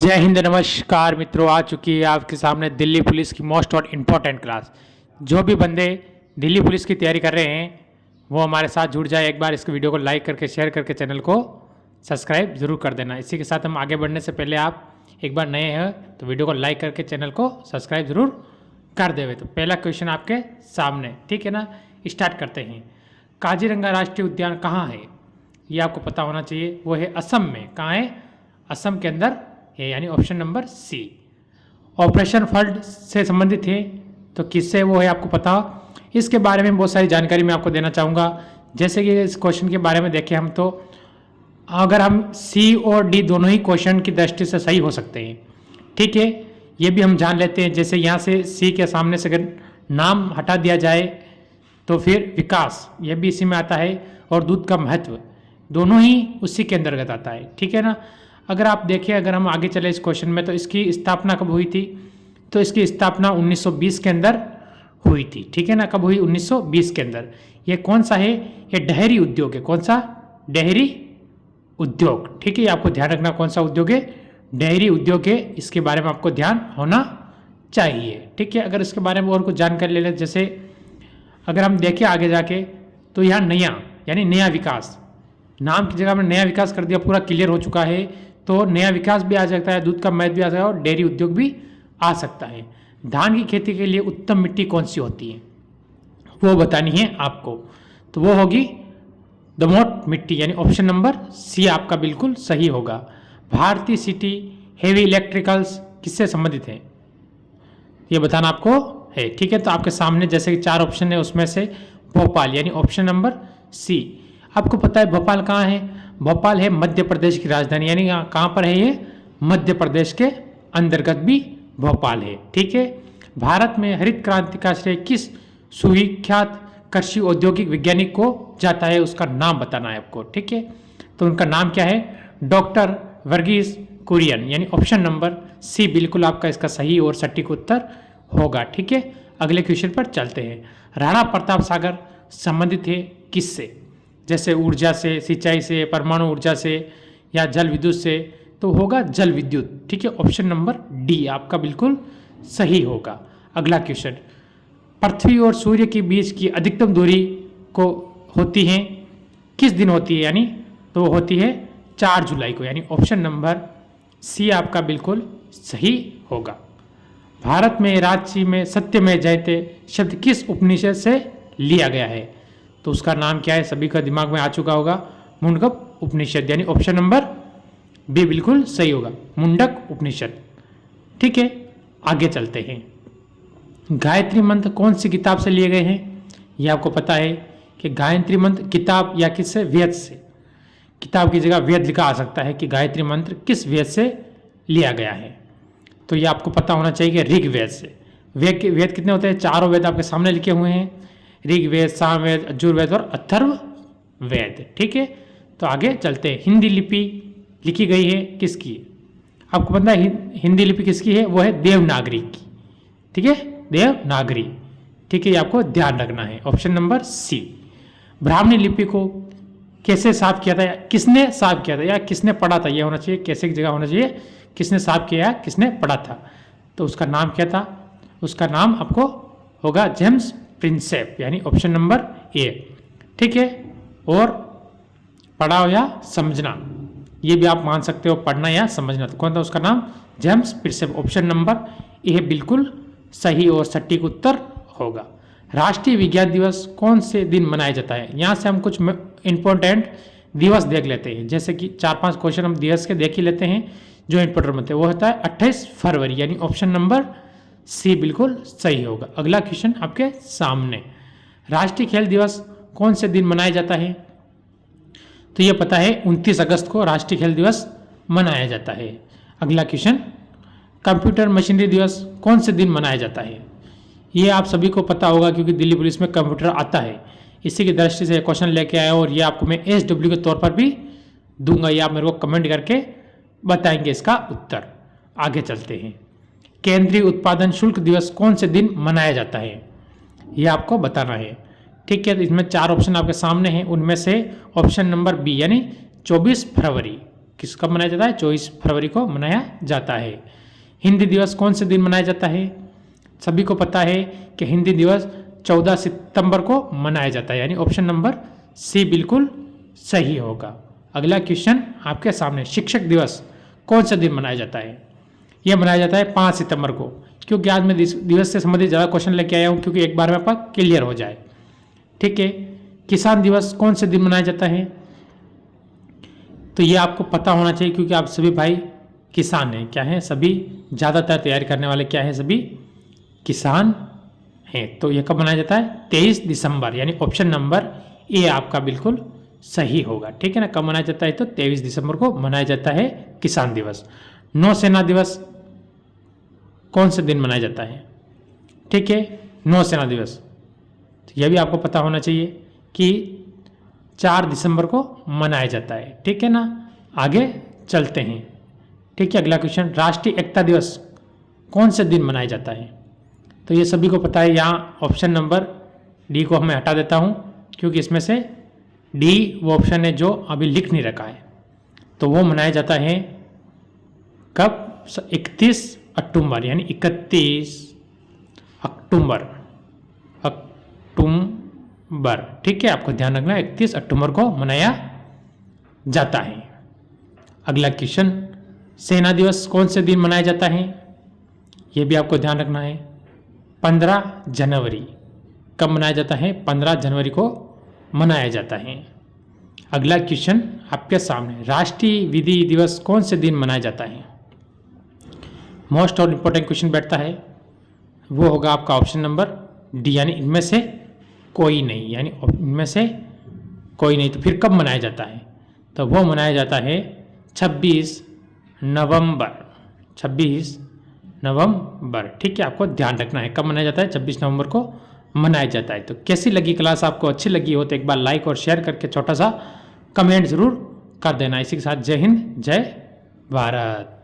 जय हिंद, नमस्कार मित्रों। आ चुकी है आपके सामने दिल्ली पुलिस की मोस्ट और इम्पोर्टेंट क्लास। जो भी बंदे दिल्ली पुलिस की तैयारी कर रहे हैं वो हमारे साथ जुड़ जाए। एक बार इस वीडियो को लाइक करके शेयर करके चैनल को सब्सक्राइब जरूर कर देना। इसी के साथ हम आगे बढ़ने से पहले आप एक बार नए हैं तो वीडियो को लाइक करके चैनल को सब्सक्राइब जरूर कर देवे। तो पहला क्वेश्चन आपके सामने, ठीक है ना। स्टार्ट करते हैं। काजीरंगा राष्ट्रीय उद्यान कहाँ है, ये आपको पता होना चाहिए। वो है असम में। कहाँ है? असम के अंदर है, यानी option number C. Operation flood से संबंधित है तो किससे वो है आपको पता हो। इसके बारे में बहुत सारी जानकारी मैं आपको देना चाहूँगा। जैसे कि इस क्वेश्चन के बारे में देखें हम, तो अगर हम सी और डी दोनों ही क्वेश्चन की दृष्टि से सही हो सकते हैं, ठीक है। ये भी हम जान लेते हैं। जैसे यहाँ से सी के सामने से अगर नाम हटा दिया जाए तो फिर विकास, यह भी इसी में आता है। और दूध का महत्व, दोनों ही उसी के अंतर्गत आता है, ठीक है ना। अगर आप देखें, अगर हम आगे चले इस क्वेश्चन में, तो इसकी स्थापना कब हुई थी? तो इसकी स्थापना 1920 के अंदर हुई थी, ठीक है ना। कब हुई? 1920 के अंदर। ये कौन सा है? ये डेयरी उद्योग है। कौन सा? डेयरी उद्योग, ठीक है। आपको ध्यान रखना कौन सा उद्योग है? डेयरी उद्योग है। इसके बारे में आपको ध्यान होना चाहिए, ठीक है। अगर इसके बारे में और कुछ जानकारी ले लें, जैसे अगर हम देखें आगे जाके, तो यहाँ नया यानी नया विकास, नाम की जगह में नया विकास कर दिया, पूरा क्लियर हो चुका है। तो नया विकास भी आ सकता है, दूध का महत्व भी आ सकता है और डेयरी उद्योग भी आ सकता है। धान की खेती के लिए उत्तम मिट्टी कौन सी होती है वो बतानी है आपको। तो वो होगी दोमट मिट्टी, यानी ऑप्शन नंबर सी आपका बिल्कुल सही होगा। भारतीय सिटी हेवी इलेक्ट्रिकल्स किससे संबंधित है ये बताना आपको है, ठीक है। तो आपके सामने जैसे कि 4 ऑप्शन है, उसमें से भोपाल यानी ऑप्शन नंबर सी। आपको पता है भोपाल कहाँ है? भोपाल है मध्य प्रदेश की राजधानी, यानी कहाँ पर है ये? मध्य प्रदेश के अंतर्गत भी भोपाल है, ठीक है। भारत में हरित क्रांति का श्रेय किस सुविख्यात कृषि औद्योगिक वैज्ञानिक को जाता है? उसका नाम बताना है आपको, ठीक है। तो उनका नाम क्या है? डॉक्टर वर्गीस कुरियन, यानी ऑप्शन नंबर सी बिल्कुल आपका इसका सही और सटीक उत्तर होगा, ठीक है। अगले क्वेश्चन पर चलते हैं। राणा प्रताप सागर संबंधित है किससे? जैसे ऊर्जा से, सिंचाई से, परमाणु ऊर्जा से या जल विद्युत से, तो होगा जल विद्युत, ठीक है। ऑप्शन नंबर डी आपका बिल्कुल सही होगा। अगला क्वेश्चन। पृथ्वी और सूर्य के बीच की अधिकतम दूरी को होती है किस दिन होती है? यानी तो होती है 4 जुलाई को, यानी ऑप्शन नंबर सी आपका बिल्कुल सही होगा। भारत में रांची में सत्यमेव जयते शब्द किस उपनिषद से लिया गया है? तो उसका नाम क्या है? सभी का दिमाग में आ चुका होगा, मुंडक उपनिषद, यानी ऑप्शन नंबर बी बिल्कुल सही होगा, मुंडक उपनिषद, ठीक है। आगे चलते हैं। गायत्री मंत्र कौन सी किताब से लिए गए हैं? ये आपको पता है कि गायत्री मंत्र किताब या किससे? वेद से। किताब की जगह वेद लिखा आ सकता है कि गायत्री मंत्र किस वेद से लिया गया है। तो ये आपको पता होना चाहिए कि ऋग्वेद से। वेद कितने होते हैं? 4 वेद आपके सामने लिखे हुए हैं, ऋग्वेद, सामवेद, यजुर्वेद और अथर्व वेद, ठीक है। तो आगे चलते हैं। हिंदी लिपि लिखी गई है किसकी? आपको पता है हिंदी लिपि किसकी है? वो है देवनागरी की, ठीक है, देवनागरी, ठीक है। ये आपको ध्यान रखना है, ऑप्शन नंबर सी। ब्राह्मणी लिपि को कैसे साफ किया था? किसने साफ किया था या किसने पढ़ा था? ये होना चाहिए, कैसे की जगह होना चाहिए, किसने साफ किया, किसने पढ़ा था। तो उसका नाम क्या था? उसका नाम आपको होगा जेम्स प्रिंसेप, यानी ऑप्शन नंबर ए, ठीक है। और पढ़ा हो या समझना, ये भी आप मान सकते हो, पढ़ना या समझना। तो कौन था उसका नाम? James Prinsep, option number A बिल्कुल सही और सटीक उत्तर होगा। राष्ट्रीय विज्ञान दिवस कौन से दिन मनाया जाता है? यहाँ से हम कुछ इंपॉर्टेंट दिवस देख लेते हैं। जैसे कि 4-5 क्वेश्चन हम दिवस के देख ही लेते हैं जो इंपॉर्टेंट होते हैं। वो होता है 28 फरवरी, यानी ऑप्शन नंबर सी बिल्कुल सही होगा। अगला क्वेश्चन आपके सामने। राष्ट्रीय खेल दिवस कौन से दिन मनाया जाता है? तो ये पता है 29 अगस्त को राष्ट्रीय खेल दिवस मनाया जाता है। अगला क्वेश्चन। कंप्यूटर मशीनरी दिवस कौन से दिन मनाया जाता है? ये आप सभी को पता होगा क्योंकि दिल्ली पुलिस में कंप्यूटर आता है, इसी की दृष्टि से क्वेश्चन लेके आया और ये आपको मैं SW के तौर पर भी दूंगा। ये आप मेरे को कमेंट करके बताएंगे इसका उत्तर। आगे चलते हैं। केंद्रीय उत्पादन शुल्क दिवस कौन से दिन मनाया जाता है? ये आपको बताना है, ठीक है। तो इसमें 4 ऑप्शन आपके सामने हैं, उनमें से ऑप्शन नंबर बी यानी 24 फरवरी कब मनाया जाता है? 24 फरवरी को मनाया जाता है। हिंदी दिवस कौन से दिन मनाया जाता है? सभी को पता है कि हिंदी दिवस 14 सितंबर को मनाया जाता है, यानी ऑप्शन नंबर सी बिल्कुल सही होगा। अगला क्वेश्चन आपके सामने, शिक्षक दिवस कौन से दिन मनाया जाता है? यह मनाया जाता है 5 सितंबर को, क्योंकि आज मैं दिवस से संबंधित ज़्यादा क्वेश्चन लेके आया हूँ, क्योंकि एक बार में आपका क्लियर हो जाए। ठीक है। किसान दिवस कौन से दिन मनाया जाता है? तो ये आपको पता होना चाहिए, क्योंकि आप सभी भाई किसान हैं। क्या हैं? सभी ज़्यादातर तैयारी करने वाले क्या हैं? सभी किसान हैं। तो ये कब मनाया जाता है? 23 दिसंबर, यानी ऑप्शन नंबर ए आपका बिल्कुल सही होगा। ठीक है ना। कब मनाया जाता है? तो 23 दिसंबर को मनाया जाता है किसान दिवस। नौसेना दिवस कौन से दिन मनाया जाता है? ठीक है, नौसेना दिवस, तो यह भी आपको पता होना चाहिए कि 4 दिसंबर को मनाया जाता है। ठीक है ना। आगे चलते हैं। ठीक है। अगला क्वेश्चन, राष्ट्रीय एकता दिवस कौन से दिन मनाया जाता है? तो ये सभी को पता है। यहाँ ऑप्शन नंबर डी को मैं हटा देता हूँ, क्योंकि इसमें से डी वो ऑप्शन है जो अभी लिख नहीं रखा है। तो वो मनाया जाता है कब? 31 अक्टूबर, यानी 31 अक्टूबर। ठीक है, आपको ध्यान रखना, 31 अक्टूबर को मनाया जाता है। अगला क्वेश्चन, सेना दिवस कौन से दिन मनाया जाता है? ये भी आपको ध्यान रखना है। 15 जनवरी। कब मनाया जाता है? 15 जनवरी को मनाया जाता है। अगला क्वेश्चन आपके सामने, राष्ट्रीय विधि दिवस कौन से दिन मनाया जाता है? मोस्ट और इम्पोर्टेंट क्वेश्चन बैठता है, वो होगा आपका ऑप्शन नंबर डी, यानी इनमें से कोई नहीं, यानी इनमें से कोई नहीं। तो फिर कब मनाया जाता है? तो वो मनाया जाता है 26 नवंबर। 26 नवंबर। ठीक है, आपको ध्यान रखना है कब मनाया जाता है? 26 नवंबर को मनाया जाता है। तो कैसी लगी क्लास? आपको अच्छी लगी हो तो एक बार लाइक और शेयर करके छोटा सा कमेंट जरूर कर देना। इसी के साथ जय हिंद, जय भारत।